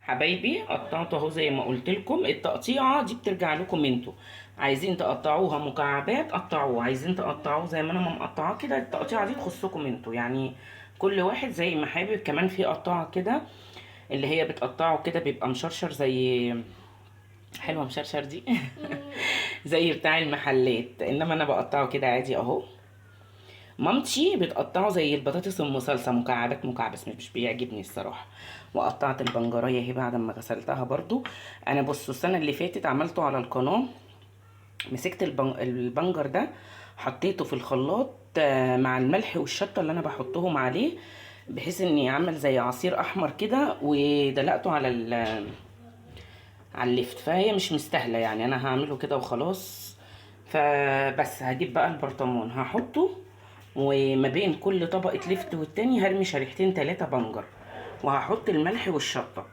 حبايبي قطعته اهو زي ما قلت لكم. التقطيعه دي بترجع لكم انتوا، عايزين تقطعوها مكعبات قطعوه، عايزين تقطعوه زي ما انا ما مقطعاه كده، التقطيعه دي تخصكم انتوا يعني، كل واحد زي ما حابب. كمان في قطاعه كده اللي هي بتقطعه كده بيبقى مشرشر، زي حلوه مشرشر دي زي بتاع المحلات، انما انا بقطعه كده عادي اهو. مامتي بتقطعه زي البطاطس المصلصه مكعبات مكعب، بس مش بيعجبني الصراحه. وقطعت البنجريه اهي بعد ما غسلتها برضو. انا بصوا السنه اللي فاتت عملته على القناه، مسكت البنجر ده حطيته في الخلاط مع الملح والشطه اللي انا بحطهم عليه، بحيث اني اعمل زي عصير احمر كده، ودلقته على الليفت. فهي مش مستاهله يعني، انا هعمله كده وخلاص. فبس هجيب بقى البرطمان هحطه، وما بين كل طبقة لفت والتاني هرمي شريحتين 3 بنجر، وهحط الملح والشطة.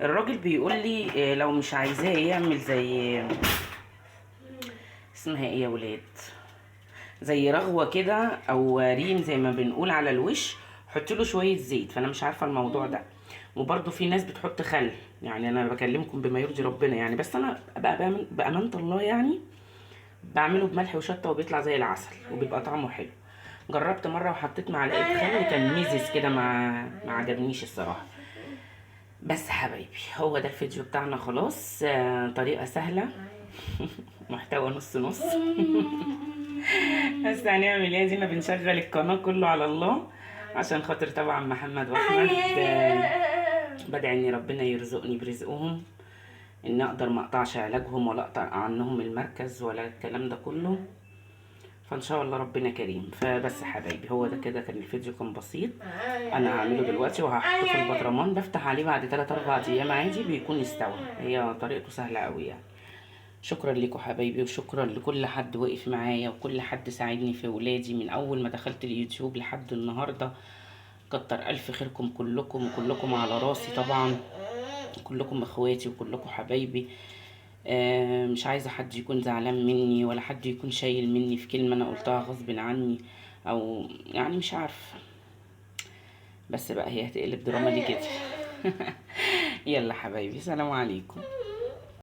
الراجل بيقول لي لو مش عايزاه يعمل زي اسمها ايه يا ولاد، زي رغوة كده او ريم زي ما بنقول على الوش، حط له شوية زيت. فانا مش عارفة الموضوع ده. وبرده في ناس بتحط خل، يعني انا بكلمكم بما يرضي ربنا يعني، بس انا بأمانة الله يعني بعمله بملح وشطه وبيطلع زي العسل وبيبقى طعمه حلو. جربت مره وحطيت معلقه خل كان ميزز كده، ما عجبنيش الصراحه. بس حبايبي هو ده الفيديو بتاعنا خلاص، طريقه سهله محتوى نص نص بس هنعمل ايه، دينا بنشغل القناه كله على الله عشان خاطر طبعا محمد واحمد. بدعي ان ربنا يرزقني برزقهم، ان اقدر ما اقطعش علاجهم ولا اقطع عنهم المركز ولا الكلام ده كله. فان شاء الله ربنا كريم. فبس حبايبي هو ده كده، كان الفيديو كان بسيط. انا هعمله دلوقتي وهحطه في البطرمان، بفتح عليه بعد 3 4 ايام عادي بيكون استوى. هي طريقته سهله قوي يعني. شكرا لكم حبايبي، وشكرا لكل حد وقف معايا وكل حد ساعدني في ولادي من اول ما دخلت اليوتيوب لحد النهارده. كتر الف خيركم كلكم، وكلكم على راسي طبعا، كلكم اخواتي وكلكم حبايبي. مش عايزه حد يكون زعلان مني، ولا حد يكون شايل مني في كلمه انا قلتها غصب عني، او يعني مش عارفه. بس بقى هي هتقلب دراما ليه كده يلا حبايبي، سلام عليكم.